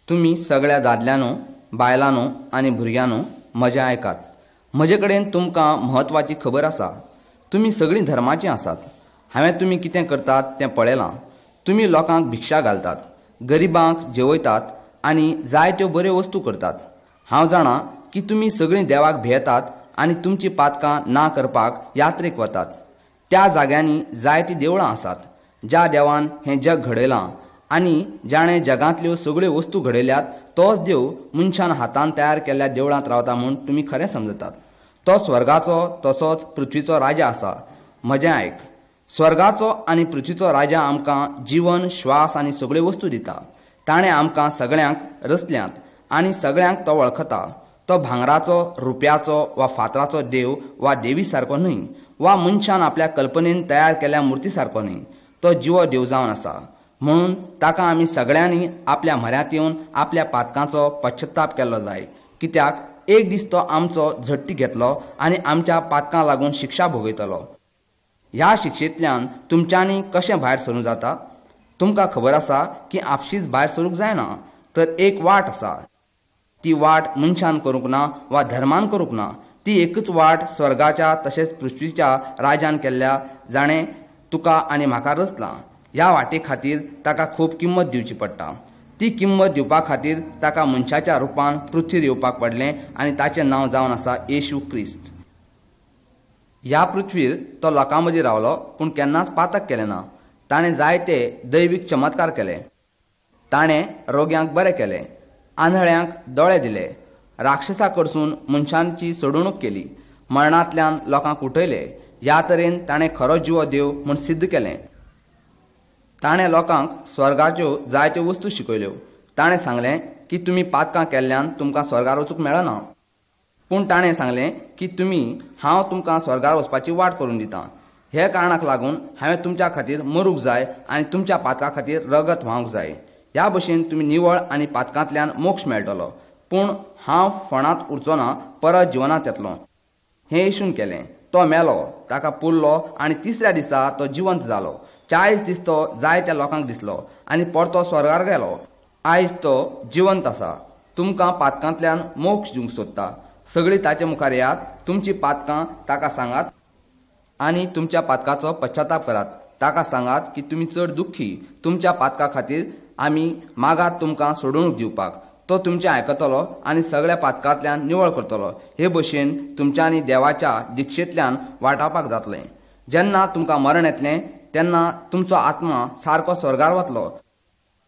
तुम्ही सगळ्या दादल्यांनो, बायलांनो आनी भुरग्यांनो म्हजें आयकात. म्हजे कडेन तुमकां म्हत्वाची खबर आसा. तुमी सगळीं धर्माचीं आसात. हांवें तुमी कितें करतात तें पळयलां. तुमी लोकांक भिक्षा घालतात, गरिबांक जेवयतात आनी जायत्यो बऱ्यो वस्तू करतात. हांव जाणां की तुमी सगळीं देवाक भियेतात आनी तुमचीं पातकां ना करपाक यात्रेक वतात. त्या जाग्यांनी जायतीं देवळां आसात. ज्या देवान हें जग घडयलां आनी जाणें जगांतल्यो सगळ्यो वस्तू घडयल्यात तोच देव मनशान हातान तयार केल्ल्या देवळांत रावता म्हूण तुमी खरें समजतात. तो स्वर्गाचो तसोच पृथ्वीचो राजा आसा. म्हजें आयक. स्वर्गाचो आनी पृथ्वीचो राजा आमकां जीवन, श्वास आनी सगळ्यो वस्तू दिता. ताणें आमकां सगळ्यांक रचल्यांत आनी सगळ्यांक तो वळखता. तो भांगराचो, रुप्याचो वा फातराचो देव वा देवी सारको न्हय, वा मनशान आपल्या कल्पनेन तयार केल्ल्या मुर्ती सारको न्हय. तो जिवो देव जावन आसा. म्हणून ताका आमी सगळ्यांनी आपल्या म्हऱ्यांत येवन आपल्या पातकांचो पश्चाताप केल्लो जाय. कित्याक एक दीस तो आमचो झडटी घेतलो आनी आमच्या पातकां लागून शिक्षा भोगयतलो. ह्या शिक्षेंतल्यान तुमच्यांनी कशें भायर सरूं जाता? तुमकां खबर आसा की आपशींच भायर सरूंक जायना, तर एक वाट आसा. ती वाट मनशान करूंक ना वा धर्मान करूंक ना. ती एकच वाट स्वर्गाच्या तशेंच पृथ्वीच्या राजान केल्ल्या, जाणें तुका आनी म्हाका रचलां. ह्या वाटे खातीर ताका खूब किंमत दिवची पडटा. ती किंमत दिवपा खातीर ताका मनशाच्या रुपान पृथ्वीर येवपाक पडलें आनी ताचें नांव जावन आसा येशू क्रिस्त. ह्या पृथ्वीर तो लोकां मदीं रावलो, पूण केन्नाच पातक केलें ना. ताणें जायते दैवीक चमत्कार केले. ताणें रोग्यांक बरें केलें, आंधळ्यांक दोळे दिले, राक्षसां कडसून मनशांची सोडवणूक केली, मरणांतल्यान लोकांक उठयले. ह्या तरेन ताणें खरो जिवो देव म्हूण सिद्ध केलें. ताणें लोकांक स्वर्गाच्यो जायत्यो वस्तू शिकयल्यो. ताणें सांगलें की तुमी पातकां केल्ल्यान तुमकां स्वर्गार वचूंक मेळना, पूण ताणें सांगलें की हांव तुमकां स्वर्गार वचपाची वाट करून दितां. हे कारणाक लागून हांवें तुमच्या खातीर मरूंक जाय आनी तुमच्या पातकां खातीर रगत व्हांवक जाय. ह्या भशेन तुमी निवळ आनी पातकांतल्यान मोक्ष मेळटलो. पूण हांव फोंडांत उरचो ना, परत जिवनांत येतलों. हें येशून केलें. तो मेलो, ताका पुरलो आनी तिसऱ्या दिसा तो जिवंत जालो. 40 दीस तो जायत्या लोकांक दिसलो आनी परतो स्वर्गार गेलो. आयज तो जिवंत आसा. तुमकां पातकांतल्यान मोक्ष दिवंक सोदता. सगळीं ताचे मुखार येयात, तुमची पातकां ताका सांगात आनी तुमच्या पातकाचो पश्चाताप करात. ताका सांगात की तुमी चड दुख्खी. तुमच्या पातका खातीर आमी मागात तुमकां सोडवणूक दिवपाक. तो तुमचें आयकतलो आनी सगळ्या पातकांतल्यान निवळ करतलो. हे भशेन तुमच्यांनी देवाच्या दिक्षेंतल्यान वाटावपाक जातलें. जेन्ना तुमकां मरण येतलें तेन्ना तुमचो आत्मा सारको स्वर्गार वतलो,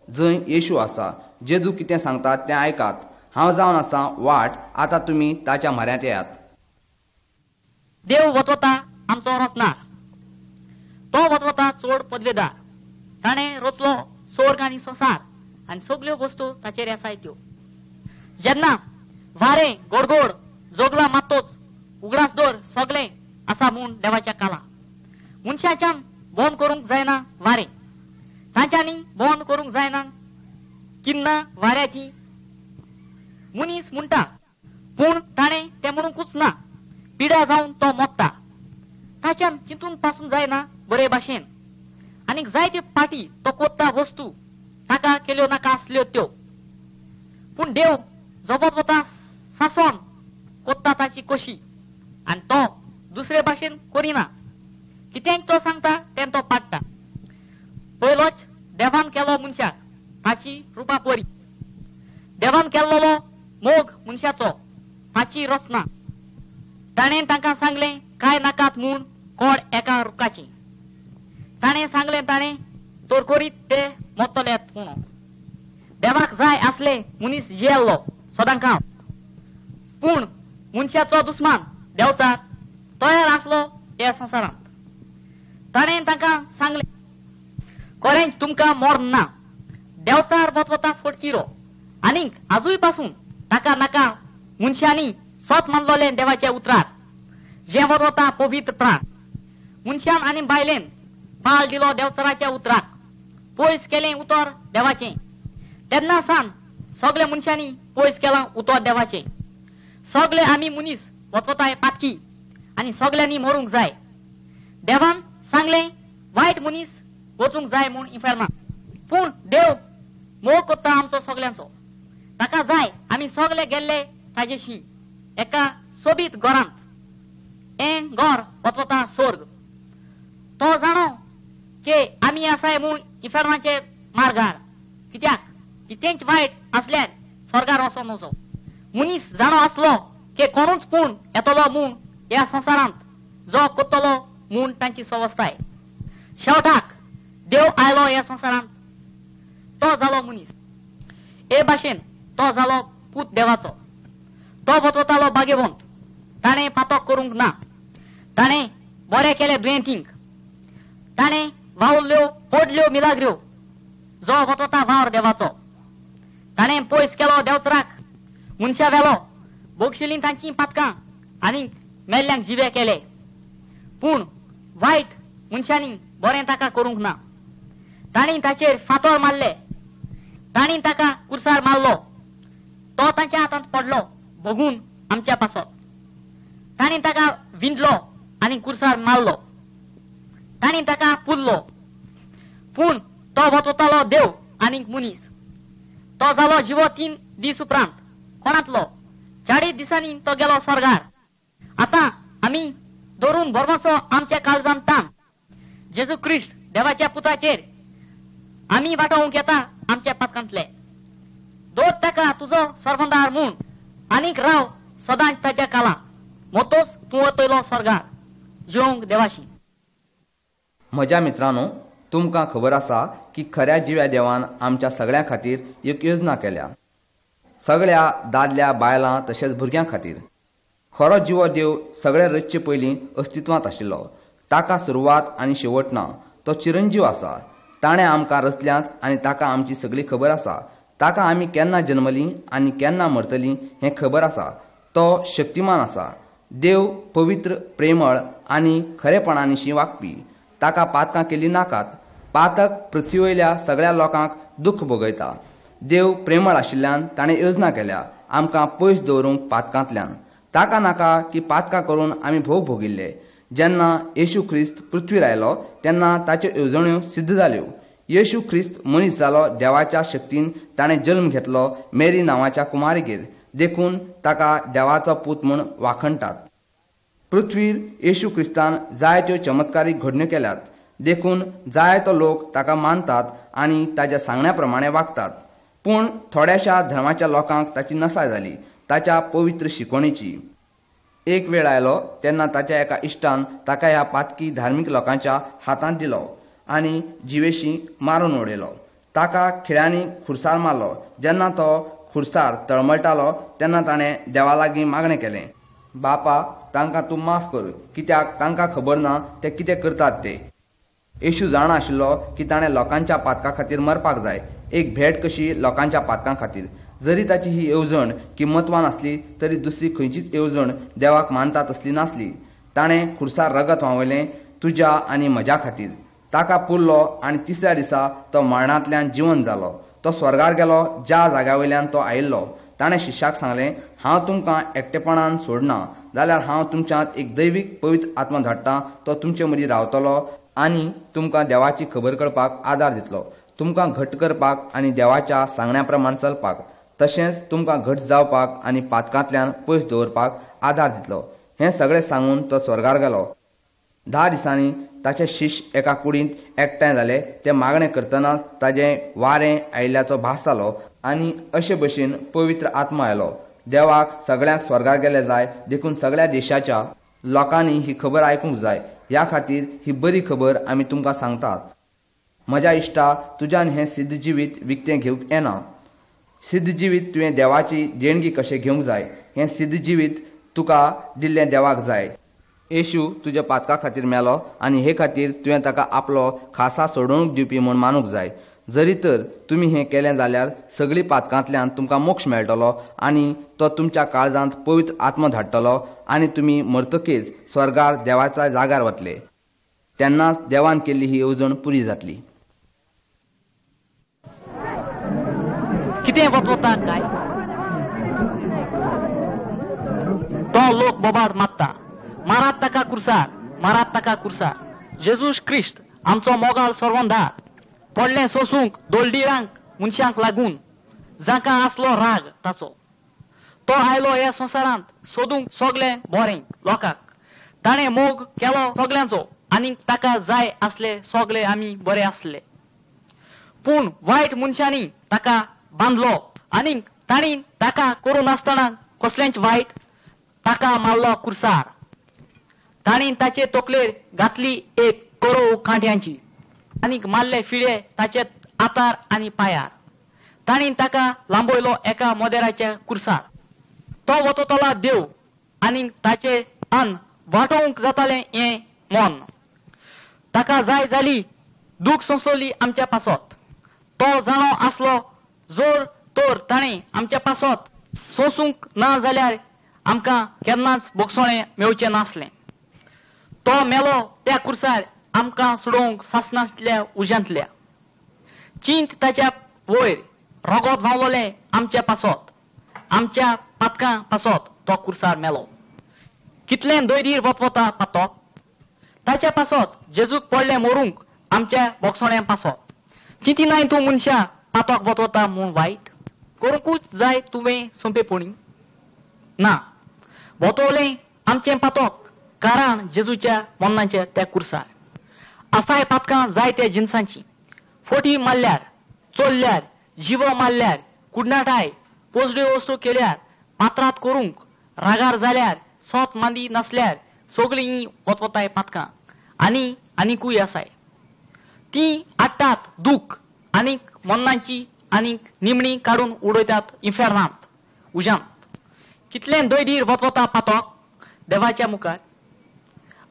जंय येशू आसा. जेजू कितें सांगतात तें आयकात. हांव जावन आसा वाट. आतां तुमी ताच्या म्हऱ्यांत येयात. देव वचवता आमचो रचणार. तो वचवता चोड पदवेदार. ताणें रचलो स्वर्ग आनी संसार आनी सगल्यो वस्तू ताचेर आसाय त्यो. जेन्ना वारें गोडगोड जोगला मातोच उगडास दवर सगलें आसा म्हूण देवाच्या काला. मनशाच्यान बंद करूंक जायना वारें. तांच्यांनी बंद करूंक जायना किन्ना वाऱ्याची. मनीस म्हणटा, पूण ताणें तें म्हणूंकूच ना. पिड्या जावन तो मोडटा. ताच्यान चिंतून पासून जायना बरे भाशेन. आनीक जायत्यो पाटी तो कोत्ता वस्तू ताका केल्यो नाका आसल्यो त्यो. पूण देव जबत वता सासोन कोत्ता ताची कशी आनी तो दुसरे भाशेन करिना. कितें तो सांगता तें तो पाडटा. पयलोच देवान केलो मनशाक ताची रुपा परी. देवान केल्लो मोग मनशाचो ताची रचना. ताणें तांकां सांगलें काय नाकात म्हूण कोड एका रुखाची. ताणें सांगलें ताणें तोरकोरीत ते मोडटलेत म्हणून. देवाक जाय आसले मनीस जियेल्लो सदांकाळ. पूण मनशाचो दुस्मान देंवचार तयार आसलो ह्या संवसारांत. ताणें तांकां सांगलें खरेंच तुमकां मोर ना. देंवचार वचवता फटकिरो. आनीक आजूय पासून ताका नाका मनशांनी सोत मानलोलें देवाचें उतरार, जें वचवता पवित्र प्राण. मनशान आनी बायलेन पाळ दिलो देवचाराच्या उतराक. पयस केलें उतर देवाचें. तेन्ना सावन सगल्या मनशांनी पयस केलां उतर देवाचें. सगळे आमी मनीस वचवताय पातकी आनी सगल्यांनी मरूंक जाय. देवान सांगलें वायट मनीस वचूंक जाय म्हूण इफेरना. पूण देव मोग कोत्ता आमचो सगल्यांचो. ताका जाय आमी सगळे गेल्ले ताजेशी एका सोबीत गोरांत हें गोर वचता स्वर्ग. तो जाणो की आमी आसाय म्हूण इफेर्नाचे मार्गार, कित्याक कितेंच वायट असल्यार स्वर्गार वचो नजो. मनीस जाणो आसलो की कोणूच पूण येतलो म्हूण ह्या संवसारांत जो कोत्तलो म्हूण तांची सवस्थाय. शेवटाक देव आयलो ह्या संवसारांत, तो जालो मनीस. हे भाशेन तो जालो पूत देवाचो. तो वचतालो भाग्यवंत. ताणें पातक करूंक ना. ताणें बरें केलें दुयेंतींक. ताणें वावल्ल्यो पोडल्यो मिलाग्र्यो जो वचता वावर देवाचो. ताणें पयस केलो देंवचराक मनशा वेलो बोगशिलीं तांचीं पातकां आनी मेल्ल्यांक जिवे केले. पूण वायट मनशांनी बरें ताका करूंक ना. तांणी ताचेर फातोर मारले. तांणी ताका कुर्सार मारलो. तो तांच्या हातांत पडलो बगून आमच्या पासत. तांणी ताका विंदलो आनी कुर्सार मारलो. तांणी ताका पुरलो. पूण तो वचतालो देव आनीक मनीस. तो जालो जिवो 3 दीस उपरांत. कोणातलो 40 दिसांनी तो गेलो स्वर्गार. आतां आमी धरून भरमसो आमच्या काळजांत ताण जेजू क्रिस्त देवाच्या पुताचेर आमी वांटोवंक येता आमच्या पातकांतले. दोत ताका तुजो सर्वंदार म्हूण आनीक राव सदांच ताच्या काला. मोतोस तूं वतयलो स्वर्गार जिवंक देवाशी. म्हज्या मित्रांनो, तुमकां खबर आसा की खऱ्या जिव्या देवान आमच्या सगळ्यां खातीर एक योजना केल्या. सगळ्या दादल्या बायलां तशेंच भुरग्यां खातीर. खरो जिवो देव सगळे रचचे पयलीं अस्तित्वांत आशिल्लो. ताका सुरवात आनी शेवट ना. तो चिरंजीव आसा. ताणें आमकां रचल्यांत आनी ताका आमची सगळी खबर आसा. ताका आमी केन्ना जल्मलीं आनी केन्ना मरतलीं हें खबर आसा. तो शक्तिमान आसा. देव पवित्र, प्रेमळ आनी खरेपणानिशी वागपी. ताका पातकां केली नाकात. पातक पृथ्वी वयल्या सगळ्या लोकांक दुख्ख भोगयता. देव प्रेमळ आशिल्ल्यान ताणें योजना केल्या आमकां पयस दवरूंक पातकांतल्यान. ताका नाका की पातकां करून आमी भोग भोगिल्ले. जेन्ना येशू ख्रिस्त पृथ्वीर आयलो तेन्ना ताच्यो येवजण्यो सिद्ध जाल्यो. येशू ख्रिस्त मनीस जालो देवाच्या शक्तीन. ताणें जल्म घेतलो मेरी नांवाच्या कुमारीगेर. देखून ताका देवाचो पूत म्हूण वाखणटात. पृथ्वीर येशू क्रिस्तान जायत्यो चमत्कारीक घडण्यो केल्यात. देखून जायतो लोक ताका मानतात आनी ताच्या सांगण्या प्रमाणें वागतात. पूण थोड्याशा धर्माच्या लोकांक ताची नसाय जाली ताच्या पवित्र शिकवणेची. एक वेळ आयलो तेन्ना ताच्या एका इश्टान ताका ह्या पातकी धार्मीक लोकांच्या हातांत दिलो आनी जिवेशी मारून उडयलो. ताका खिळ्यांनी खुर्सार मारलो. जेन्ना तो खुर्सार तळमळटालो तेन्ना ताणें देवा लागीं मागणें केलें, बापा, तांकां तूं माफ कर, कित्याक तांकां खबर ना ते कितें करतात ते. येशू जाणा आशिल्लो की ताणें लोकांच्या पातका खातीर मरपाक जाय, एक भेट कशी लोकांच्या पातकां खातीर. जरी ताची ही येवजण किंमतवान आसली तरी दुसरी खंयचीच येवजण देवाक मानता तसली नासली. ताणें खुर्सार रगत व्हांवयलें तुज्या आनी म्हज्या खातीर. ताका पुरलो आनी तिसऱ्या दिसा तो मरणांतल्यान जिवंत जालो. तो स्वर्गार गेलो ज्या जाग्या वयल्यान तो आयिल्लो. ताणें शिश्याक सांगलें, हांव तुमकां एकटेपणान सोडना, जाल्यार हांव तुमच्यांत एक दैवीक पवित्र आत्मा धाडटां. तो तुमचे मदीं रावतलो आनी तुमकां देवाची खबर कळपाक आदार दितलो, तुमकां घट्ट करपाक आनी देवाच्या सांगण्या प्रमाण चलपाक, तशेंच तुमकां घट जावपाक आनी पातकांतल्यान पयस दवरपाक आदार दितलो. हें सगळें सांगून तो स्वर्गार गेलो. 10 दिसांनी ताचे शिश्य एका कुडींत एकठांय जाले. ते मागणें करतनाच ताजें वारें आयिल्ल्याचो भास जालो आनी अशे भशेन पवित्र आत्मा आयलो. देवाक सगळ्यांक स्वर्गार गेले जाय. देखून सगळ्या देशाच्या लोकांनी ही खबर आयकूंक जाय. ह्या खातीर ही बरी खबर आमी तुमकां सांगतात. म्हज्या इश्टा, तुज्यान हें सिद्ध जिवीत विकतें घेवंक येना. सिद्ध जिवीत तुवें देवाची देणगी कशें घेवंक जाय. हें सिद्ध जिवीत तुका दिल्लें देवाक जाय. येशू तुज्या पातका खातीर मेलो आनी हे खातीर तुवें ताका आपलो खासा सोडवणूक दिवपी म्हूण मानूंक जाय. जरी तर तुमी हें केलें जाल्यार सगळीं पातकांतल्यान तुमकां मोक्ष मेळटलो आनी तो तुमच्या काळजांत पवित्र आत्मा धाडटलो आनी तुमी मरतकीच स्वर्गार देवाच्या जाग्यार वतले. तेन्नाच देवान केल्ली ही येवजण पुरी जातली. कितें वता काय तो लोक बोबाड मारता, मारात ताका कुर्सार, मारात ताका कुर्सार. जेजूस क्रिस्त आमचो मोगाळ सर्वंदार पडलें सोसूंक दोलडिरांक मनशांक लागून जाका आसलो राग ताचो. तो आयलो ह्या संवसारांत सोदूंक सोगले बोरें लोकांक. ताणें मोग केलो सगल्यांचो आनी ताका जाय आसले सोगले आमी बरे आसले. पूण वायट मनशांनी ताका बांदलो आनी तांणी ताका करूं नासतना कसलेंच वायट ताका मारलो कुर्सार. तांणी ताचे तकलेर घातली एक करो कांट्यांची आनी मारले फिळे ताचे आतार आनी पांयार. तांणी ताका लांबयलो एका मोदेराच्या कुर्सार. तो वततला देव आनी ताचे अन्न वांटोवंक जातालें हें मन. ताका जाय जाली दूख सोंसली आमच्या पासत. तो जाणो आसलो जोर तोर ताणें आमच्या पासत सोंसूंक ना जाल्यार आमकां केन्नाच बोगसोळें मेवचें नासलें. तो मेलो त्या कुर्सार आमकां सोडोवंक सासणांतल्या उज्यांतल्या. चिंत ताच्या वयर रगत व्हांवलोलें आमच्या पासत. आमच्या पातकां पासत तो कुर्सार मेलो. कितलें दैदीर वतवता पातोक. ताच्या पासत जेजूक पडलें मरूंक आमच्या बोगसोळ्यां पासत. चिंतिनाय तूं मनशा पातोक वतवता म्हूण वायट. करूंकूच जाय तुवें सोंपेपणी. ना, वतवलें आमचें पातोक कारण जेजूच्या मरणाच्या त्या कुर्सार. आसाय पातकां जाय त्या जिनसांची. फोटी मारल्यार, चोरल्यार, जिवो मारल्यार, कुडनाटाय, पोजड्यो वस्तू केल्यार, पात्रात करूंक, रागार जाल्यार, सोत मांदी नासल्यार सगळीं वतवताय पातकां आनी आनीकूय आसाय. ती हाडटात दूख आनीक मरणाची आनीक निमणी काडून उडयतात इन्फेर्नांत उज्यांत. कितलें दैदीर वतवता पातोक देवाच्या मुखार.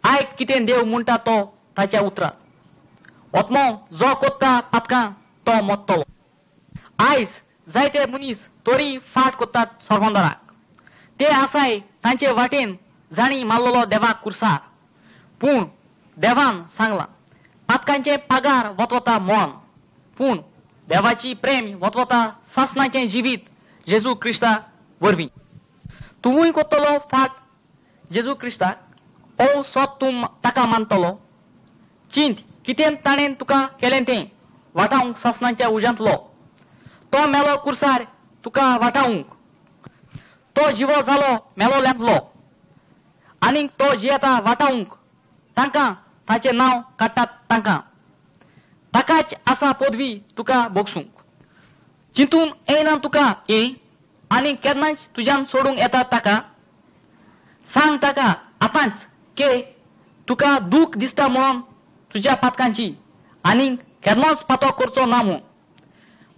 आयक कितें देव म्हणटा तो ताच्या उतरांत. वतमो जो कोत्ता पातकां तो मरतलो. आयज जायते मनीस तोरी फाट कोत्तात सोर्गोंदराक. ते आसाय तांचे वाटेन जाणी मारलेलो देवाक कुर्सार. पूण देवान सांगलां पातकांचे पागार वतवता मोन. पूण देवाची प्रेम वतवता सासणाचें जिवीत जेजू क्रिस्ता वरवीं. तुवूय कोत्तलो फाट जेजू क्रिस्ताक. ओ सोत तूं ताका मानतलो. चिंत कितें ताणें तुका केलें तें वाटावंक सासणाच्या उज्यांतलो. तो मेलो कुर्सार तुका वाटावंक. तो जिवो जालो मेलोल्यांतलो आनीक तो जियेता वाटावंक तांकां ताचें नांव काडटात तांकां. ताकाच आसा पदवी तुका बोगसूंक. चिंतून येना तुका हें आनी केन्नाच तुज्यान सोडूंक येता ताका. सांग ताका आतांच के तुका दूख दिसता म्हणून तुज्या पातकांची आनीक केन्नाच पातो करचो ना म्हूण.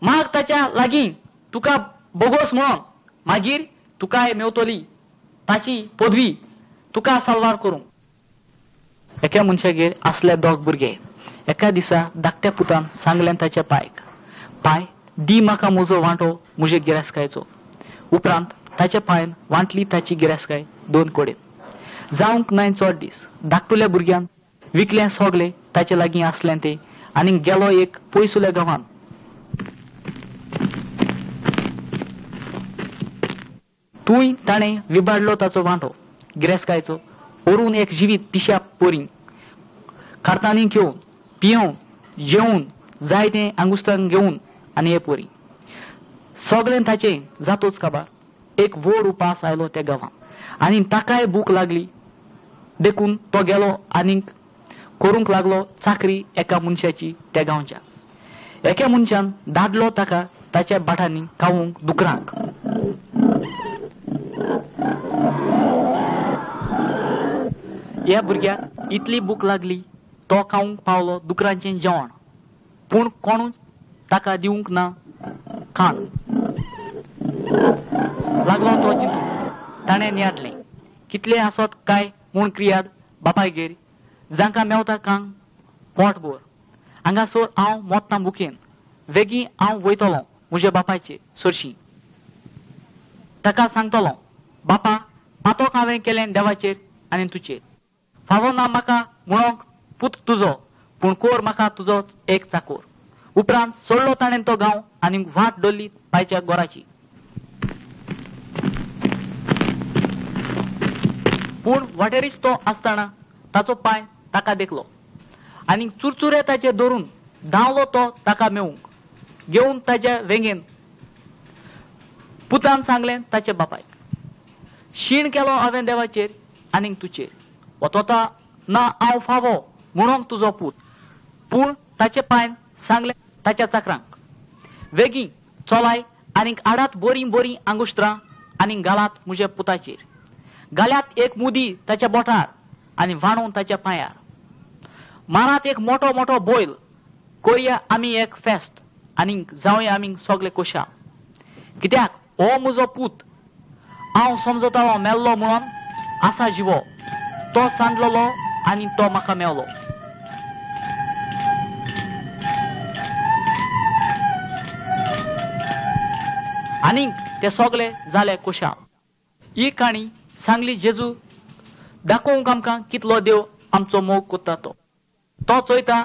माग ताच्या लागीं तुका बोगोस म्हणून मागीर तुकाय मेवतली ताची पदवी तुका साल्वार करूंक. एका मनशागेर आसले दोग भुरगे. एका दिसा धाकट्या पुतान सांगलें ताच्या पायक, पाय दी म्हाका म्हजो वांटो म्हजे गिरायस्कायेचो. उपरांत ताच्या पांयान वांटली ताची गिरायस्काय 2 कडेन. जावंक नाय चोड दीस धाकटुल्या भुरग्यान विकलें सोगलें ताचे लागीं आसलें तें आनी गेलो एक पयसुल्या गांवांत. तुंय ताणें विबाडलो ताचो वांटो गिरायस्कायेचो. व्हरून एक जिवीत पिश्या पोरी कार्तांनी घेवन पियोवन जेवून जाय तें आंगुस्तान घेवन आनी हे पोरी सोगलें ताचें जातोच काबार. एक व्हड उपास आयलो त्या गांवांत आनी ताकाय भूक लागली देखून तो गेलो आनीक करूंक लागलो चाकरी एका मनशाची त्या गांवच्या. एका मनशान धाडलो ताका ताच्या भाटांनी खावूंक दुकरांक. ह्या भुरग्याक इतली भूक लागली तो खावंक पावलो दुकरांचें जेवण. पूण कोणूच ताका दिवंक ना खाण. लागलो तो चिंतूंक. ताणें नियाडलें कितलें आसत काय म्हूण क्रियाद बापायगेर जांकां मेवता कांग पोट भर. हांगासर हांव मोत्तां बुकेन. वेगीं हांव वयतलों म्हज्या बापायचे सरशी. ताका सांगतलों बापा पातोक हांवें केलें देवाचेर आनी तुजेर. फावो ना म्हाका म्हणोंक पूत तुजो पूण कोर म्हाका तुजोच एक चाकोर. उपरांत सोडलो ताणें तो गांव आनी वाट धरली पायच्या गोराची. पूण वाटेरीच तो आसतना ताचो पाय ताका देखलो आनी चुरचुरे ताचे धरून धांवलो तो ताका मेवूंक. घेवन ताच्या वेंगेन पुतान सांगलें ताचे बापाय, शीण केलो हांवें देवाचेर आनीक तुचेर, वतोता ना हांव फावो म्हणून तुजो पूत. पूण ताचे पायन सांगलें ताच्या चाकरांक, वेगीं चोलाय आनीक हाडात बोरीं बोरीं आंगुष्ट्रां आनीक घालात म्हज्या पुताचेर. घाल्यात एक मुदी ताच्या बोटार आनी वाणून ताच्या पांयार. मारात एक मोठो मोठो बोयल, कोरया आमी एक फेस्त आनीक जावया आमी सोगले कोशाल. कित्याक हो म्हजो पूत, हांव समजतालो मेल्लो म्हणून आसा जिवो, तो सांडलोलो आनी तो म्हाका मेवलो. आनीक ते सोगले जाले कोशाल. ही काणी सांगली जेजू दाखोवंक आमकां कितलो देव आमचो मोग कोत्ता तो. तो चोयता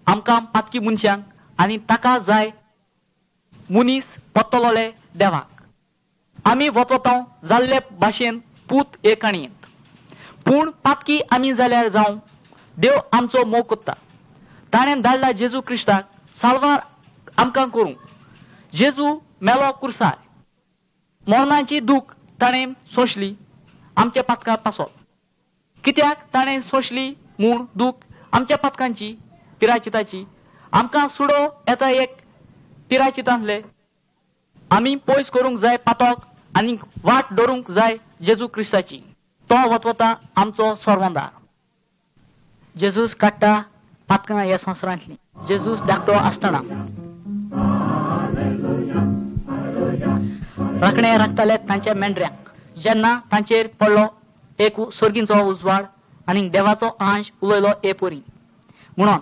आमकां पातकी मनशांक आनी ताका जाय मुनीस पत्तलोले देवाक. आमी वतोतां जाल्ले भाशेन पूत हे काणयेंत. पूण पातकी आमी जाल्यार जावं देव आमचो मोग कोत्ता. ताणें धाडला जेजू क्रिस्ताक साल्वार आमकां करूंक. जेजू मेलो कुर्सार. मरणाची दूख ताणें सोंसली आमच्या पातका पासत. कित्याक ताणें सोंसली म्हूण दूख आमच्या पातकांची पिराचिताची. आमकां सुडो येता एक पिराचितांतले. आमी पयस करूंक जाय पातक आनी वाट दवरूंक जाय जेजू क्रिस्ताची. तो वतवता आमचो सोर्वंदार. जेजूस काडटा पातकां ह्या संवसारांतलीं. जेजूस धाकटो आसतना राखणे राखताले तांच्या मेंढऱ्यांक. जेन्ना तांचेर पडलो एक सर्गींचो उजवाड आनी देवाचो अंश उलयलो हे पोरी म्हणून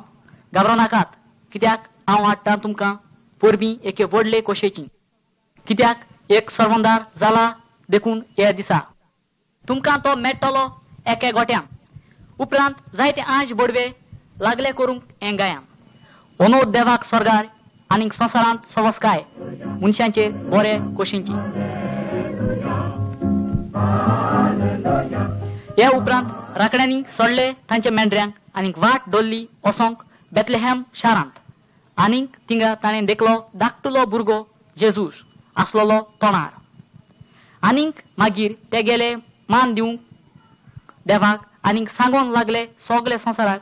घाबरो नाकात, कित्याक हांव हाडटां तुमकां पोरबी एके व्हडले कोशेची. कित्याक एक सर्वंदार जाला देखून हे दिसा तुमकां तो मेळटलो एके गोट्यान. उपरांत जायते अंश बडवे लागले करूंक हें गायान. अंदो देवाक स्वर्गार आनीक संवसारांत सवस्काय मनशांचेर बरे कोशेची. हे उपरांत राखड्यांनी सोडले तांच्या मेंढऱ्यांक आनीक वाट दवरली वसोंक बेतलेहेम शारांत. आनीक थिंगा ताणें देखलो धाकटुलो भुरगो जेजूस आसलोलो तोणार. आनीक मागीर ते गेले मान दिवंक देवाक आनीक सांगोंक लागले सोगले संवसाराक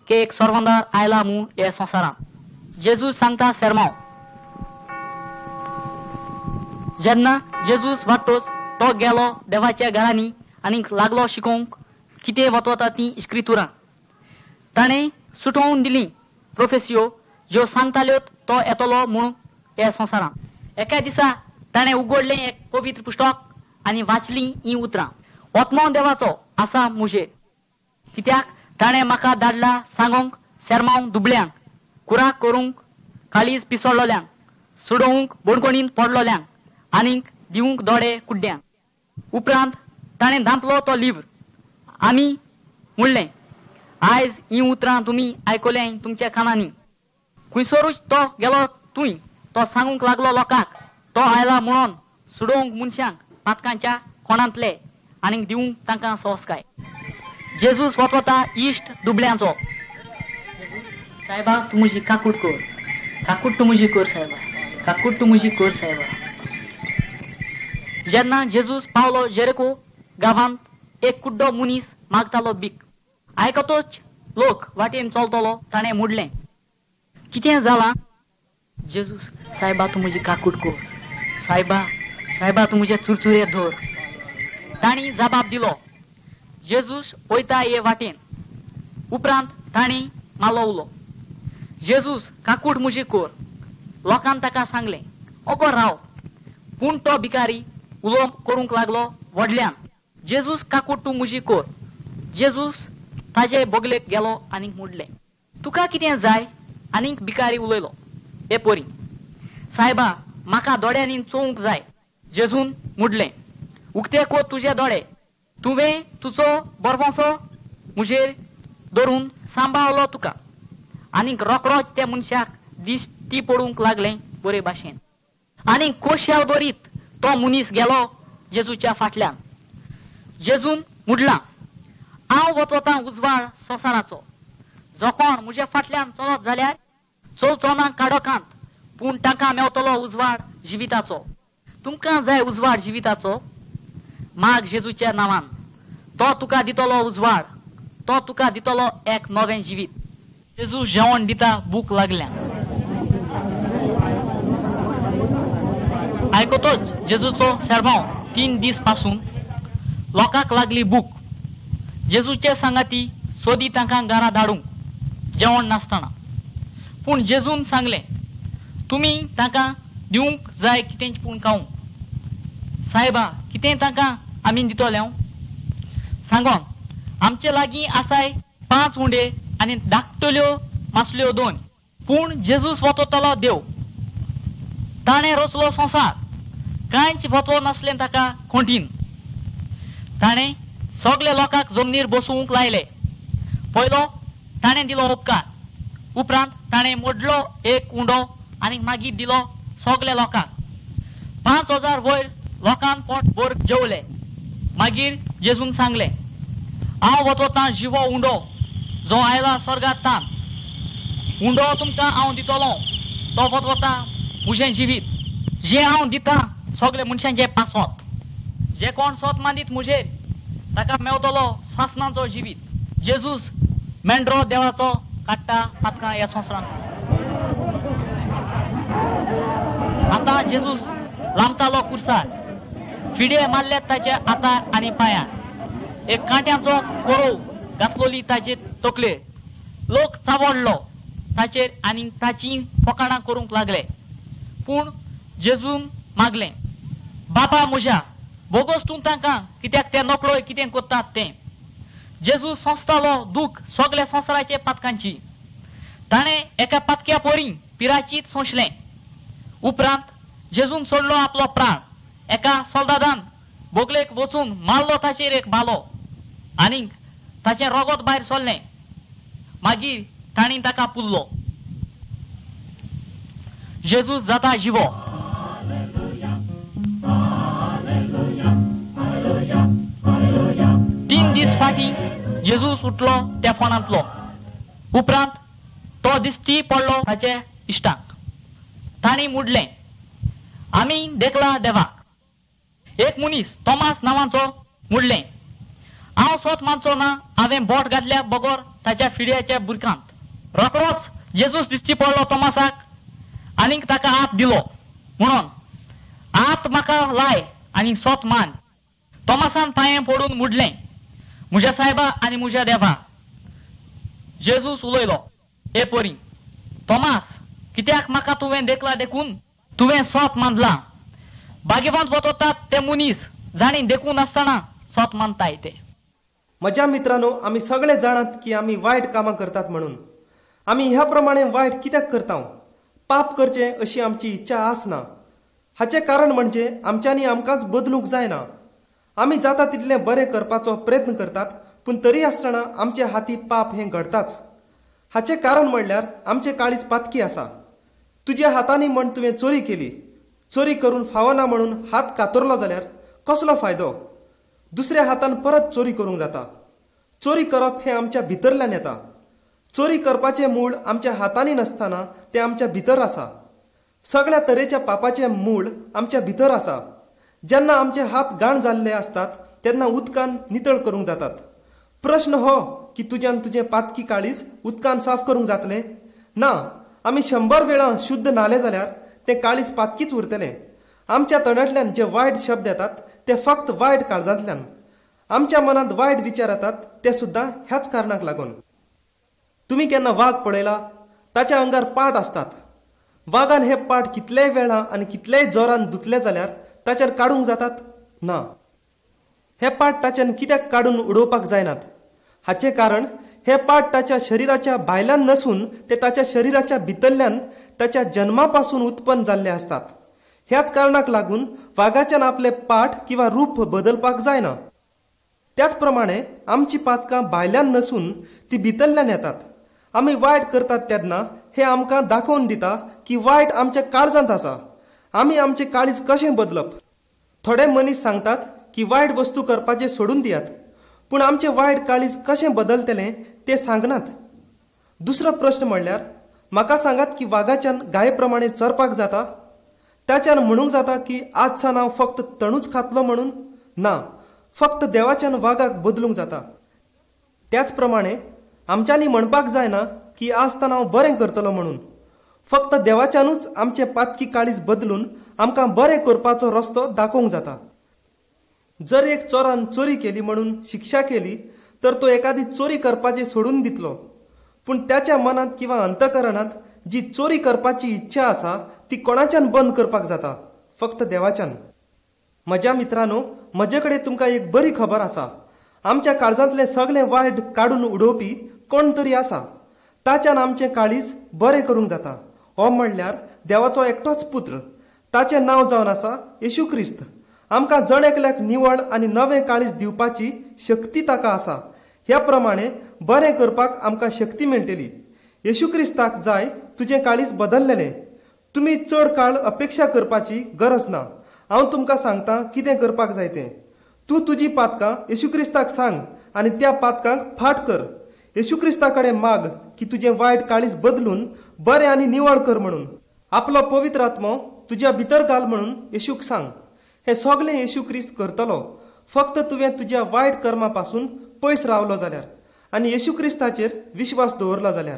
की एक सर्वंदार आयला म्हूण हे संवसारांत. जेजूस सांगता सेरमांव. जेन्ना जेजूस वाटतोच तो गेलो देवाच्या घरांनी आनीक लागलो शिकोवंक कितें वतवता ती इस्क्रितुरां. ताणें सुटोवन दिली प्रोफेसियो ज्यो सांगताल्यो तो येतलो म्हूण हे संवसारांत. एका दिसा ताणें उगडलें एक पवित्र पुस्तक आनी वाचलीं ही उतरां. ओत्मो देवाचो आसा मुजेर, कित्याक ताणें म्हाका धाडला सांगोंक सेरमांव दुबळ्यांक, कुराक करूंक काळीज पिसोळ्ळोल्यांक, सोडोवंक बडकोणींत पडलोल्यांक आनीक दिवंक दोळे कुड्ड्यांक. उपरांत ताणें धांपलो तो लिव्र. आमी म्हणलें, आयज ही उतरां तुमी आयकलें तुमच्या कानांनी. खुंयसरूच तो गेलो तुंय तो सांगूंक लागलो लोकांक तो आयला म्हणून सोडोवंक मनशांक पातकांच्या कोणांतले आनीक दिवंक तांकां सवस्काय. जेजूस वतवता इश्ट दुबळ्यांचो. सायबा तूं म्हजी काकूट कर, काकूट तूं म्हजी कर सायबा, काकूट तूं म्हजी कर सायबा. जेन्ना जेजूस पावलो जेरिको गांवांत एक कुड्डो मुनीस मागतालो बीक. आयकतोच लोक वाटेन चलतलो ताणें म्हणलें, कितें जालां? जेजूस, सायबा तूं म्हजी काकूट कर, सायबा सायबा तूं म्हजे चुरचुरे धर. तांणी जबाब दिलो. जेजूस वयता हे वाटेन. उपरांत तांणी मालो उलो. जेजूस काकूट म्हजी कर. लोकांन ताका सांगलें, ओगो राव. पूण तो भिकारी उलो करूंक लागलो व्हडल्यान, जेजूस काकूट तूं म्हजी कर. जेजूस ताजे बोगलेक गेलो आनीक म्हणलें, तुका कितें जाय? आनीक भिकारी उलयलो हे पोरी, सायबा म्हाका दोळ्यांनी चोवंक जाय. जेजून म्हणलें, उक्ते को तुजे दोळे. तुवें तुजो बरवंसो म्हजेर धरून सांबाळलो तुका. आनीक रोखडोच त्या मनशाक दिश्टी पडूंक लागलें बरे भाशेन. आनीक कोश्याल बरीत तो मनीस गेलो जेजूच्या फाटल्यान. जेजून म्हणलां, हांव वतवतां उजवाड संवसाराचो. जो कोण म्हजे फाटल्यान चलत जाल्यार चलचो ना काडोकांत, पूण तांकां मेवतलो उजवाड जिविताचो. तुमकां जाय उजवाड जिविताचो, माग जेजूच्या नांवान. तो तुका दितलो उजवाड, तो तुका दितलो एक नवें जिवीत. जेजू जेवण दिता भूक लागल्या. आयकतोच जेजूचो सेर्भांव 3 दीस पासून लोकांक लागली भूक. जेजूचे सांगाती सोदी तांकां घरा धाडूंक जेवण नासतना. पूण जेजून सांगलें, तुमी तांकां दिवंक जाय कितें पूण खावंक. सायबा, कितें तांकां आमी दितले? सांगोन, आमचे लागीं आसाय 5 उंडे आनी धाकटल्यो मासल्यो 2. पूण जेजूस वतलो देव. ताणें रचलो संवसार, कांयच वतो नासलें ताका खोंटीन. ताणें सगळे लोकांक जमनीर बसूंक लायले. पयलो ताणें दिलो उपकार, उपरांत ताणें मोडलो एक उंडो आनी मागीर दिलो सगळे लोकांक. 5000 वयर लोकांक पोट भर जेवले. मागीर जेजून सांगलें, हांव वता जिवो उंडो जो आयला स्वर्गांतान. उंडो तुमकां हांव दितलो, तो वता म्हजें जिवीत. जें हांव दितां सगळे मनशांचे पासोत. जे कोण सोत मांदीत मुजेर ताका मेवतलो सासणाचो जिवीत. जेजूस मेंढरो देवाचो काडटा पातकां ह्या संवसारांत. आतां जेजूस लांबतालो कुर्सार. फिडे मारल्यात ताच्या हातार आनी पांयार. एक कांट्याचो कोरो घातलोली ताचे तकलेर. लोक चावडलो ताचेर आनी ताची फकाणां करूंक लागले. पूण जेजून मागलें, बापा म्हज्या, बोगोस तूं तांकां कित्याक ते नकळोय कितें कोत्तात तें. जेजू सोंसतालो दूख सगळ्या संवसाराचे पातकांची. ताणें एका पातक्या पोरी पिराचीत सोंसलें. उपरांत जेजून सोडलो आपलो प्राण. एका सोल्दादान बोगलेक वचून मारलो ताचेर एक बालो आनीक ताचें रगत भायर सरलें. मागीर तांणी ताका पुल्लो. जेजूस जाता जिवो. तीन दीस फाटीं जेजूस उठलो त्या फोंडांतलो. उपरांत तो दिश्टी पडलो ताच्या इश्टांक. तांणी मुडलें, आमी देखला देवाक. एक मनीस तोमास नांवाचो मुडलें, हांव सोत मानचो ना, हांवें बोट घातल्या बगोर ताच्या फिड्याच्या बुरकांत. रोखडोच जेजूस दिश्टी पडलो तोमासाक आनीक ताका हात दिलो म्हणून, हात म्हाका लाय आनी सोत मान. तोमासान पांये पडून मुडलें, म्हज्या सायबा आनी म्हज्या देवा. जेजूस उलयलो, ए पोरी, तोमास, कित्याक म्हाका तुवें देखला देखून तुवें सोत मानला. बागेवांत वतात ते मनीस जाणी देखून आसतना सोत मानताय ते. म्हज्या मित्रांनो, आमी सगळे जाणात की आमी वायट कामां करतात म्हणून. आमी ह्या प्रमाणे वायट कित्याक करता? पाप करचें अशी आमची इच्छा आसना. हाचें कारण म्हणजे आमच्यांनी आमकांच बदलूंक जायना. आमी जाता तितलें बरें करपाचो प्रयत्न करतात, पूण तरी आसतना आमचे हाती पाप हें घडटाच. हाचें कारण म्हणल्यार आमचें काळीज पातकी आसा. तुज्या हातांनी म्हण तुवें चोरी केली, चोरी करून फावना म्हणून हात कातरलो जाल्यार कसलो फायदो? दुसऱ्या हातान परत चोरी करूंक जाता. चोरी करप हें आमच्या भितरल्यान येता. चोरी करपाचें मूळ आमच्या हातांनी नासतना तें आमच्या भितर आसा. सगळ्या तरेच्या पापाचें मूळ आमच्या भितर आसा. जेन्ना आमचे हात घाण जाल्ले आसतात तेन्ना उदकान नितळ करूंक जातात. प्रश्न हो की तुज्यान तुजें पातकी काळीज उदकान साफ करूंक जातलें? ना. आमी 100 वेळा शुद्ध नाले जाल्यार तें काळीज पातकीच उरतलें. आमच्या तोंडांतल्यान जे वायट शब्द येतात ते फक्त वायट काळजांतल्यान. आमच्या मनांत वायट विचार येतात ते सुद्दां ह्याच कारणाक लागून. तुमी केन्ना वाघ पळयला? ताच्या आंगार पाट आसतात. वाघान हे पाट कितलेय वेळा आनी कितलेय जोरान धुतले जाल्यार ताचेर काडूंक जातात? ना. हे पाट ताच्यान कित्याक काडून उडोवपाक जायनात? हाचें कारण हे पाट ताच्या शरिराच्या भायल्यान नसून ते ताच्या शरिराच्या भितरल्यान ताच्या जन्मापासून उत्पन्न जाल्ले असतात. ह्याच कारणाक लागून वाघाच्यान आपले पाट किंवा रूप बदलपाक जायना. त्याच प्रमाणे आमची पातकां भायल्यान नसून ती भितरल्यान येतात. आमी वायट करतात तेन्ना हे आमकां दाखोवन दिता की वायट आमच्या काळजांत आसा. आमी आमचे काळीज कशें बदलप? थोडे मनीस सांगतात की वायट वस्तू करपाचें सोडून दियात, पूण आमचे वायट काळीज कशें बदलतलें ते सांगनात. दुसरो प्रश्न म्हणल्यार, म्हाका सांगात की वाघाच्यान गाये प्रमाणे चरपाक जाता? त्याच्यान म्हणूंक जाता की आजसान हांव फक्त तणूच खातलो म्हणून ना, फक्त देवाच्यान वागाक बदलूंक जाता. त्याच प्रमाणे आमच्यांनी म्हणपाक जायना की आजतान हांव बरें करतलो म्हणून. फक्त देवाच्यानूच आमचे पातकी काळीज बदलून आमकां बरें करपाचो रस्तो दाखोवंक जाता. जर एक चोरान चोरी केली म्हणून शिक्षा केली तर तो एखादी चोरी करपाचे सोडून दितलो. पूण त्याच्या मनात किंवा अंतकरणात जी चोरी करपाची इच्छा आसा ती कोणाच्यान बंद करपाक जाता? फक्त देवाच्यान. म्हज्या मित्रांनो, म्हजे कडेन तुमकां एक बरी खबर आसा. आमच्या काळजांतले सगळे वायट काडून उडोवपी कोण तरी आसा. ताच्यान आमचें काळीज बरें करूंक जाता. हो म्हणल्यार देवाचो एकटोच पुत्र. ताचें नांव जावन आसा येशू क्रिस्त. आमकां जण एकल्याक निवळ आनी नवें काळीज दिवपाची शक्ती ताका आसा. ह्या प्रमाणे बरें करपाक आमकां शक्ती मेळटली. येशू क्रिस्ताक जाय तुजें काळीज बदललेलें. तुमी चड काळ अपेक्षा करपाची गरज ना. हांव तुमकां सांगतां कितें करपाक जाय तें. तूं तुजी पातकां येशू क्रिस्ताक सांग आनी त्या पातकांक फाट कर. येशू क्रिस्ता कडेन माग की तुजें वायट काळीज बदलून बरें आनी निवळ कर म्हणून. आपलो पवित्र आत्मो तुज्या भितर घाल म्हणून येशूक सांग. हे सगळें येशू क्रिस्त करतलो फक्त तुवें तुज्या वायट कर्मा पासून पयस रावलो जाल्यार आनी येशू क्रिस्ताचेर विश्वास दवरलो जाल्यार.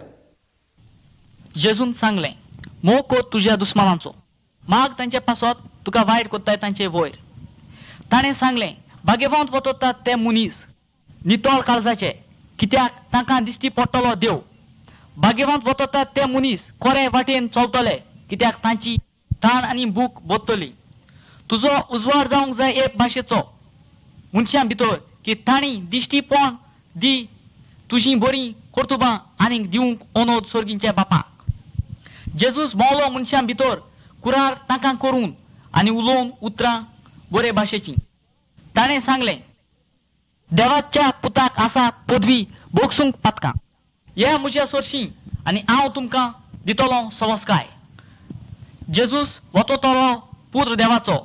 जेजून सांगलें, मोग कर तुज्या दुस्मानांचो, माग तांचे पासत तुका वायट कोत्ताय तांचे वयर. ताणें सांगलें, भाग्यवंत वतोतात ते मनीस नितळ काळजाचे, कित्याक तांकां दिश्टी पडटलो देव. भाग्यवंत वतोतात ते मनीस खरे वाटेन चलतले, कित्याक तांची ताण आनी भूक बोत्तली. तुजो उजवाड जावंक जाय हे भाशेचो मनशां भितर की तांणी दिश्टीपण दी तुजी बरी कर्तुबां आनीक दिवंक ओनोद सर्गींच्या बापाक. जेजूस भोंवलो मनशां भितर कुरार तांकां करून आनी उलोवन उतरां बरे भाशेची. ताणें सांगलें, देवाच्या पुताक आसा पदवी बोगसूंक पातकां. ह्या म्हज्या सोरशीं आनी हांव तुमकां दितलो सवस्काय. जेजूस वतोतलो पुत्र देवाचो,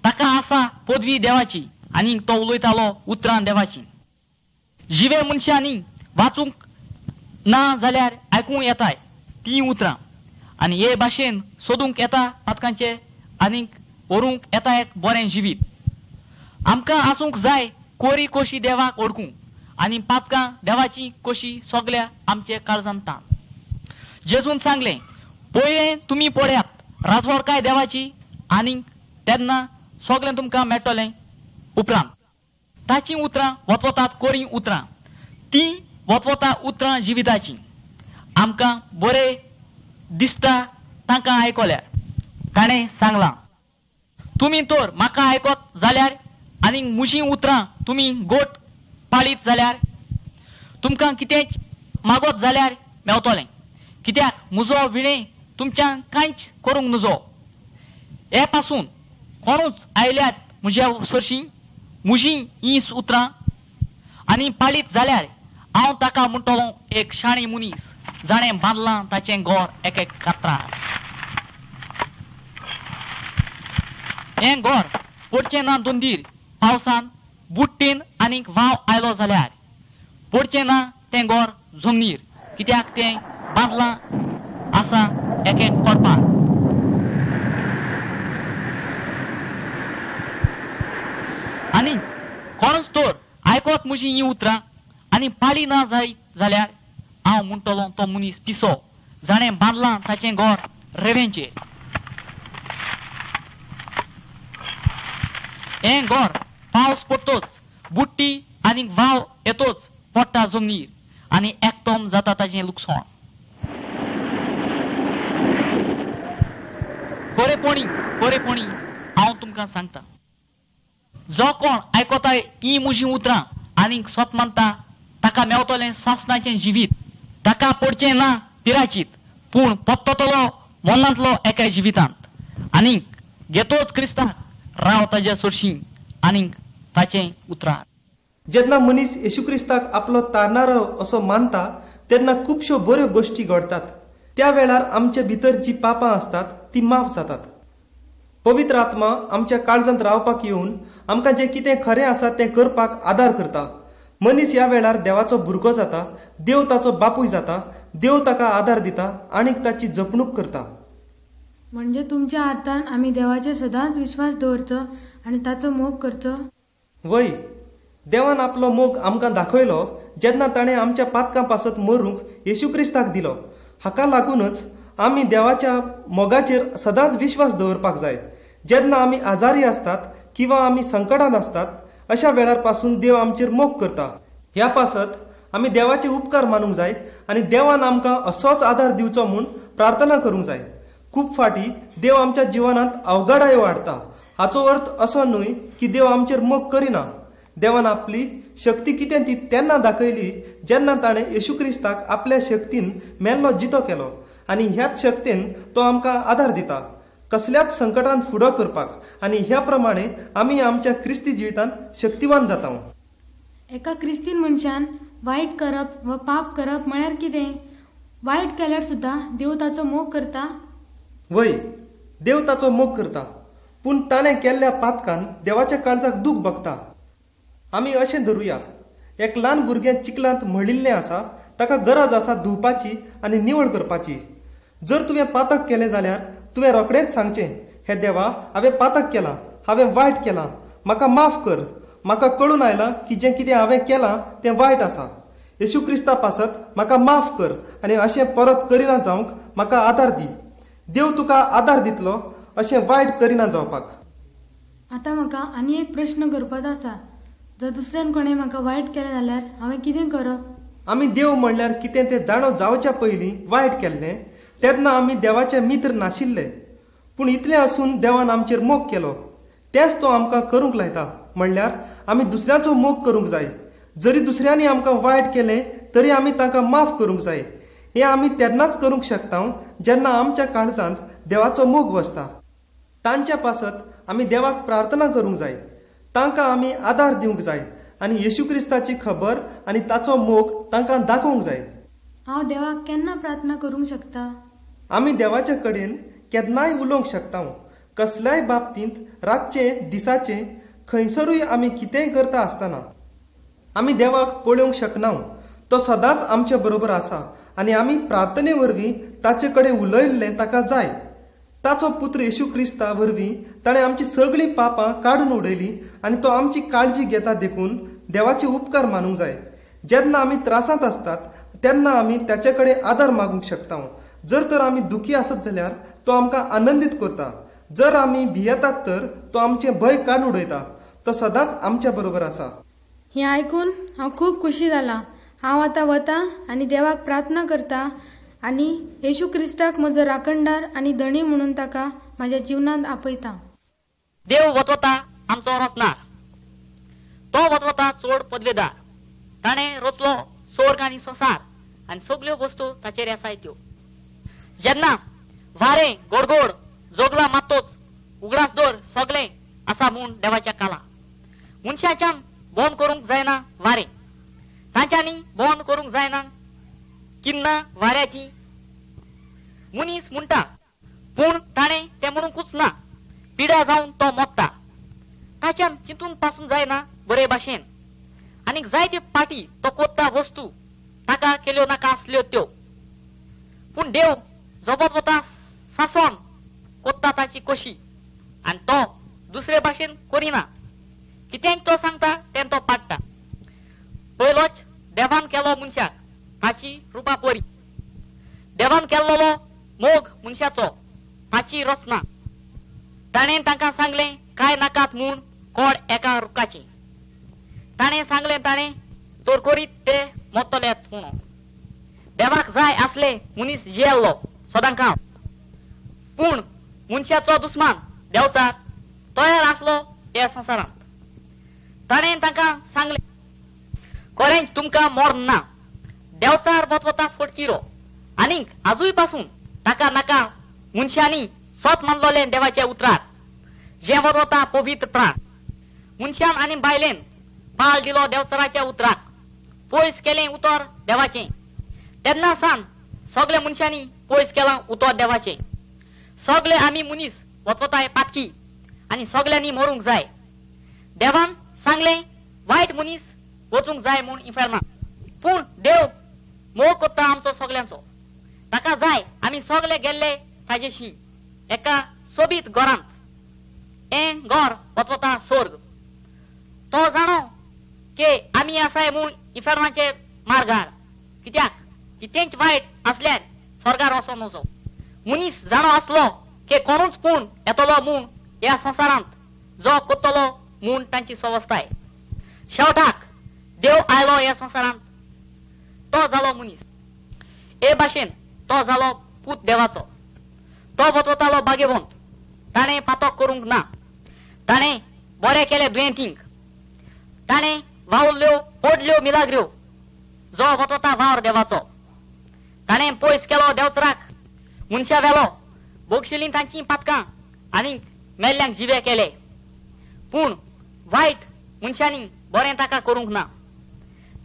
ताका आसा पदवी देवाची आनी तो उलयतालो उतरां देवाची. जिवे मनशांनी वाचूंक ना जाल्यार आयकूंक येताय ती उतरां आनी हे भाशेन सोदूंक येता पातकांचे आनीक व्हरूंक येता एक बरें जिवीत. आमकां आसूंक जाय कोरी कोशी देवाक ओळखूंक आनी पातकां देवाची कोशी सगळ्या आमचे काळजांतान. जेजून सांगलें, पयलें तुमी पळयात राजवडकाय देवाची आनीक तेन्ना सगळें तुमकां मेळटलें. उपरांत ताची उतरां वतवतात कोरी उतरां, ती वतवता उतरां जिविताची. आमकां बरें दिसता तांकां आयकल्यार. ताणें सांगलां, तुमी तर म्हाका आयकत जाल्यार आनीक म्हजीं उतरां तुमी गोट पाळीत जाल्यार तुमकां कितेंच मागत जाल्यार मेवतलें. कित्याक म्हजो विणें तुमच्यान कांयच करूंक नजो. हे पासून कोणूच आयल्यात म्हज्या सरशीं म्हजीं हींच उतरां आनी पाळीत जाल्यार हांव ताका म्हणटलों एक शाणी मनीस जाणें बांदलां ताचें घर एक एक कातरार. हें घर पडचें ना दोंदीर पावसान बुट्टीन आनीक वाव आयलो जाल्यार. पडचें ना तें घर जमनीर, कित्याक तें बांदलां आसा एक एक कोडपार. आनी कोणूच तर आयकत म्हजीं हीं उतरां आनी पाळी ना जाल्यार हांव म्हणटलों तो मनीस पिसो जाणें बांदलां ताचें घर रेंवेचेर. हें घर पावस पडटोच बुट्टी आनीक वाव येतोच पडटा जमनीर आनी एकतोम जाता ताचें लुकसाण. खरेपणी हांव तुमकां सांगता, जो कोण आयकताय हीं म्हजीं उतरां आनीक स्वत मानता ताका मेवतलें सासणाचें जिवीत. ताका पडचें ना तिराचीत पूण पत्ततलो मोल्लांतलो एका जिवितांत आनीक घेतोच क्रिस्ताक राव ताच्या सोरशीं आनीक ताचें उतरां. जेन्ना मनीस येशू क्रिस्ताक आपलो तारणारो असो मानता तेन्ना खुबश्यो बऱ्यो गोश्टी घडटात. त्या वेळार आमचे भितर जी पापां असतात ती माफ जातात. पवित्र आत्मा आमच्या काळजांत रावपाक येवन आमकां जें कितें खरें आसा तें करपाक आदार करता. मनीस ह्या वेळार देवाचो भुरगो जाता, देव ताचो बापूय जाता, देव ताका आदार दिता आनीक ताची जपणूक करता. म्हणजे तुमच्या हातान आम्ही देवाचे सदांच विश्वास दवरचो आणि ताचो मोग करचो. वय, देवान आपलो मोग आमकां दाखयलो जेन्ना ताणें आमच्या पातकां पासत मरूंक येशू क्रिस्ताक दिलो. हाका लागूनच आमी देवाच्या मोगाचेर सदांच विश्वास दवरपाक जाय. जेन्ना आमी आजारी आसतात किंवा आमी संकटांत असतात अशा वेळार पासून देव आमचेर मोग करता. ह्या पासत आमी देवाचे उपकार मानूंक जाय आनी देवान आमकां असोच आदार दिवचो म्हूण प्रार्थना करूंक जाय. खूब फाटी देव आमच्या जिवनांत अवघडायो हाडटा. हाचो अर्थ असो न्हय की देव आमचेर मोग करिना. देवान आपली शक्ती कितें ती तेन्ना दाखयली जेन्ना ताणें येशू क्रिस्ताक आपल्या शक्तीन मेल्लो जितो केलो आनी ह्याच शक्तीन तो आमकां आदार दिता कसल्याच संकटांत फुडो करपाक. आनी ह्या प्रमाणे आमी आमच्या क्रिस्ती जिवितांत शक्तिवान जाता. एका क्रिस्तीन मनशान वायट करप व पाप करप म्हळ्यार कितें? वायट केल्यार सुद्दां देव ताचो मोग करता. वय, देव ताचो मोग करता, पूण ताणें केल्ल्या पातकान देवाच्या काळजाक दूख भोगता. आमी अशें धरुया, एक ल्हान भुरगें चिकलांत मळिल्लें आसा, ताका गरज आसा धुवपाची आनी निवळ करपाची. जर तुवें पातक केलें जाल्यार तुवें रोखडेंच सांगचें, हे देवा, हांवें पातक केलां, हांवें वायट केलां, म्हाका माफ कर. म्हाका कळून आयलां की जें कितें हांवें केलां तें वायट आसा. येशू क्रिस्ता पासत म्हाका माफ कर आनी अशें परत करिना जावंक म्हाका आदार दी. देव तुका आदार दितलो अशें वायट करिना जावपाक. आतां म्हाका आनी एक प्रश्न करपाचो आसा. जर दुसऱ्यान कोणें म्हाका वायट केलें जाल्यार हांवें कितें करप? आमी देव म्हणल्यार कितें तें जाणो जावच्या पयलीं वायट केल्लें तेन्ना आमी देवाचे मित्र नाशिल्ले. पूण इतलें आसून देवान आमचेर मोग केलो. तेंच तो आमकां करूंक लायता. म्हणल्यार आमी दुसऱ्याचो मोग करूंक जाय. जरी दुसऱ्यांनी आमकां वायट केलें तरी आमी तांकां माफ करूंक जाय. हें आमी तेन्नाच करूंक शकता जेन्ना आमच्या काळजांत देवाचो मोग वसता. तांच्या पासत आमी देवाक प्रार्थना करूंक जाय. तांकां आमी आदार दिवंक जाय आनी येशू क्रिस्ताची खबर आनी ताचो मोग तांकां दाखोवंक जाय. हांव देवाक केन्ना प्रार्थना करूंक शकता? आमी देवाचे कडेन केन्नाय उलोवंक शकता. कसल्याय बाबतींत रातचें दिसाचें खंयसरूय आमी कितेंय करता आसतना आमी देवाक पळोवंक शकना. तो सदांच आमचे बरोबर आसा आनी आमी प्रार्थने वरवीं ताचे कडेन उलयल्लें ताका जाय. ताचो पुत्र येशू क्रिस्ता वरवीं ताणें आमची सगळीं पापां काडून उडयलीं आनी तो आमची काळजी घेता देखून देवाचे उपकार मानूंक जाय. जेन्ना आमी त्रासांत आसतात तेन्ना आमी ताचे कडेन आदार मागूंक शकता. जर तर आमी दुखी आसत जाल्यार तो आमकां आनंदीत करता. जर आमी भियेतात तर तो आमचें भंय काडून उडयता. तो सदांच आमच्या बरोबर आसा. हें आयकून हांव खूब खुशी जालां. हांव आतां वतां आनी देवाक प्रार्थना करतां आनी येशू क्रिस्ताक म्हजो राखणदार आनी धणी म्हणून ताका म्हाज्या जिवनांत आपयतां. देव वतवता आमचो रचणार. तो वतवता चोड पदवेदार. ताणें रचलो स्वर्ग आनी संसार आनी सगल्यो वस्तू ताचेर आसाय त्यो. जेन्ना वारें गोडगोड जोगला मात्तोच उगडास दर सगळें आसा म्हूण देवाच्या काला. मनशाच्यान बंद करूंक जायना वारें. तांच्यांनी बंद करूंक जायना किन्ना वाऱ्याची. मनीस म्हणटा पूण ताणें तें म्हणूंकूच ना. पिड्या जावन तो मोडटा. ताच्यान चिंतून पासून जायना बरे भाशेन. आनीक जायते पाटी तो कोत्ता वस्तू ताका केल्यो नाका आसल्यो त्यो. पूण देव जबत वता सासोन कोत्ता ताची कशी आनी तो दुसरे भाशेन करिना. कितेंय तो सांगता तें तो पाडटा. पयलोच देवान केलो मनशाक ताची रुपा परी. देवान केल्लो मोग मनशाचो ताची रचना. ताणें तांकां सांगलें काय नाकात म्हूण कोड एका रुखाची. ताणें सांगलें ताणें तर करीत ते मोडटलेत म्हणून. देवाक जाय आसले मनीस जियेल्लो सदांकाळ. पूण मनशाचो दुस्मान देवचार तयार आसलो ह्या संवसारांत. ताणें तांकां सांगलें खरेंच तुमकां मोड ना. देवचार वता फटकिरो आनीक आजूय पासून ताका नाका मनशांनी स्वत मानलोलें देवाचे उतरार जें वता पवित्र प्राण. मनशान आनी बायलेन पाळ दिलो देवचाराच्या उतराक. पयस केलें उतर देवाचें. तेन्ना सावन सगल्या मनशांनी पयस केलां उतर देवाचें. सगळे आमी मनीस वतवताय पातकी आनी सगल्यांनी मरूंक जाय. देवान सांगलें वायट मनीस वचूंक जाय म्हूण इफेरना. पूण देव मोग कोत्ता आमचो सगल्यांचो. ताका जाय आमी सगळे गेल्ले ताजेशी. एका सोबीत गोरांत हें गोर वचता स्वर्ग. तो जाणो की आमी आसाय म्हूण इफेरनाचे मार्गार, कित्याक कितेंच वायट असल्यार स्वर्गार वचो नजो. मनीस जाणो आसलो की कोणूच पूण येतलो म्हूण ह्या संवसारांत जो कोत्तलो म्हूण तांची संवस्थाय. शेवटाक देव आयलो ह्या संवसारांत, तो जालो मनीस. हे भाशेन तो जालो पूत देवाचो. तो वचतालो बागेवंत. ताणें पातक करूंक ना. ताणें बरें केलें दुयेंतींक. ताणें वावुरल्यो पोडल्यो मिलाग्र्यो जो वचता वावर देवाचो. ताणें पयस केलो देंवचराक मनशा वेलो, बोगशिल्लीं तांचीं पातकां आनीक मेल्ल्यांक जिवे केले. पूण वायट मनशांनी बरें ताका करूंक ना.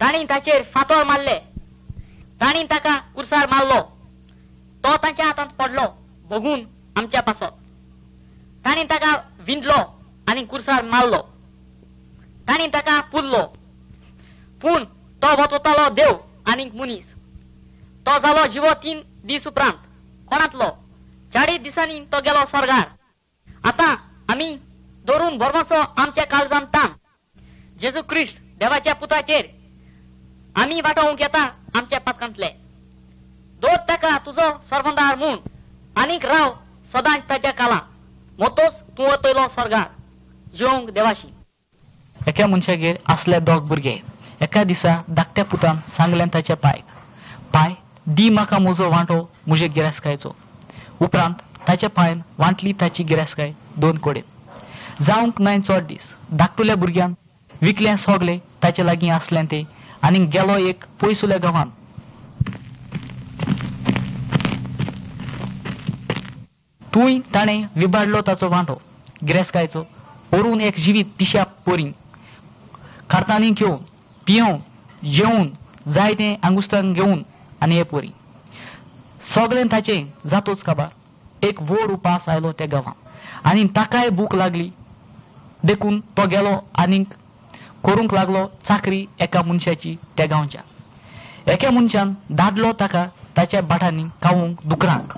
तांणी ताचेर फातोर मारले. तांणी ताका कुर्सार मारलो. तो तांच्या हातांत पडलो बगून आमच्या पासत. तांणी ताका विंदलो आनी कुर्सार मारलो. तांणी ताका पुरलो. पूण तो वचतालो देव आनीक मनीस. तो जालो जिवो 3 दीस उपरांत. कोणातलो? 40 दिसांनी तो गेलो स्वर्गार. आतां आमी धरून भरमाचो आमच्या काळजांत ताण. जेजू क्रिस्त देवाच्या पुताचेर आमी वांटोवंक येता आमच्या पातकांतले. दोर ताका तुजो सर्वंदार म्हूण आनीक राव सदांच ताच्या काला. मोतोच तूं वतयलो स्वर्गार जिवंक देवाशी. एका मनशागेर आसले 2 भुरगे. एका दिसा धाकट्या पुतान सांगलें ताच्या पायक, पाय दी म्हाका म्हजो वांटो म्हजे गिरायस्कायचो. उपरांत ताच्या पांयान वांटली ताची गिरायस्काय 2 कडेन. जावंक नाय चड दीस धाकटुल्या भुरग्यान विकलें सोगलें ताचे लागीं आसलें तें आनी गेलो एक पयसुल्या गांवांत. थंय ताणें विबाडलो ताचो वांटो गिरायस्कायचो. व्हरून एक जिवीत पिश्या पोरी खारतांनी घेवन पियोवन जेवून जाय तें आंगुस्तान घेवन आनी हे पोरी सगळें ताचें जातोच काबार. एक व्हड उपास आयलो त्या गांवांत आनी ताकाय भूक लागली देखून तो गेलो आनीक करूंक लागलो चाकरी एका मनशाची त्या गांवच्या. एका मनशान धाडलो ताका ताच्या भाटांनी खावूंक दुकरांक.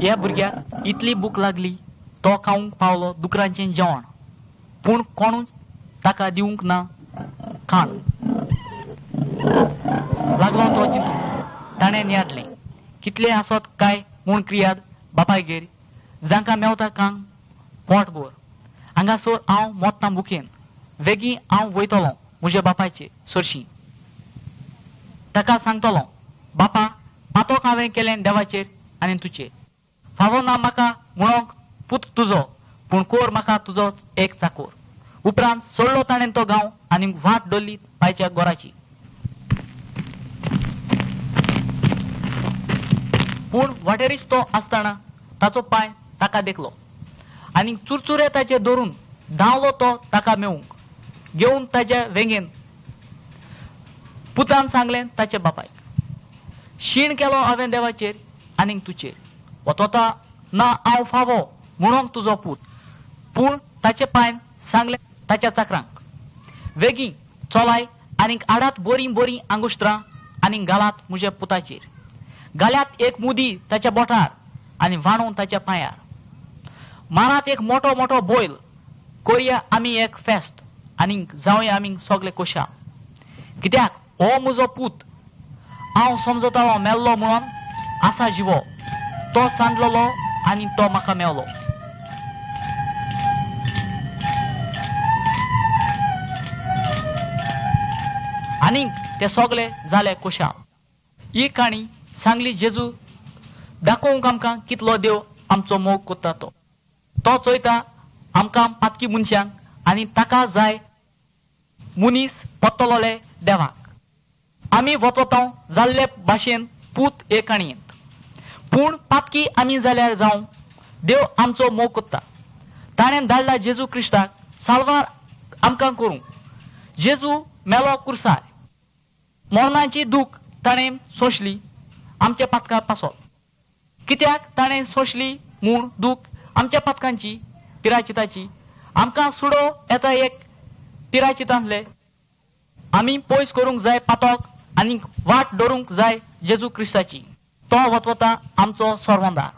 ह्या भुरग्याक इतली भूक लागली तो खावंक पावलो दुकरांचें जेवण. पूण कोणूच ताका दिवंक ना खाण. लागलो तो चिंतूंक. ताणें नियाडलें कितले आसत काय म्हूण क्रियाद बापायगेर जांकां मेवता कांग पोट भर. हांगासर हांव मोत्तां भुकेन. वेगीं हांव वयतलों म्हज्या बापायचे सरशी. ताका सांगतलों, बापा पातोक हांवें केलें देवाचेर आनी तुचेर. फावो ना म्हाका म्हणोंक पूत तुजो, पूण कोर म्हाका तुजोच एक चाकोर. उपरांत सोडलो ताणें तो गांव आनी वाट धरली पायच्या गोराची. पूण वाटेरीच तो आसतना ताचो पाय ताका देखलो आनी चुरचुरे ताचे धरून धांवलो तो ताका मेवूंक. घेवन ताच्या वेंगेन पुतान सांगलें ताच्या बापायक, शीण केलो हांवें देवाचेर आनीक तुचेर. वतोता ना हांव फावो म्हणोंक तुजो पूत. पूण ताचे पायन सांगलें ताच्या चाकरांक, वेगीं चोलाय आनीक हाडात बरीं बरीं आंगुष्ट्रां आनी घालात म्हज्या पुताचेर. घाल्यात एक मुदी ताच्या बोटार आनी वाणून ताच्या पांयार. मारात एक मोठो मोठो बोयल. कोरया आमी एक फेस्त आनीक जावया आमी सगळे कोशाल. कित्याक हो म्हजो पूत हांव समजतालो मेल्लो म्हणून आसा जिवो. तो सांडलोलो आनी तो म्हाका मेवलो. आनीक ते सगळे जाले कोशाल. ही काणी सांगली जेजू दाखोवंक आमकां कितलो देव आमचो मोग कोत्ता तो. तो चोयता आमकां पातकी मनशांक आनी ताका जाय मनीस पत्तलोले देवाक. आमी वतोतां जाल्ले भाशेन पूत हे काणयेंत. पूण पातकी आमी जाल्यार जावं देव आमचो मोग कोत्ता. ताणें धाडला जेजू क्रिस्ताक साल्वार आमकां करूंक. जेजू मेलो कुर्सार. मरणाची दूख ताणें सोंसली आमच्या पातका पासत. कित्याक ताणें सोंसली म्हूण दूख आमच्या पातकांची पिराचिताची. आमकां सुडो येता एक पिराचितांतले. आमी पयस करूंक जाय पातक आनी वाट धरूंक जाय जेजू क्रिस्ताची तो वतवता आमचो सर्वंदार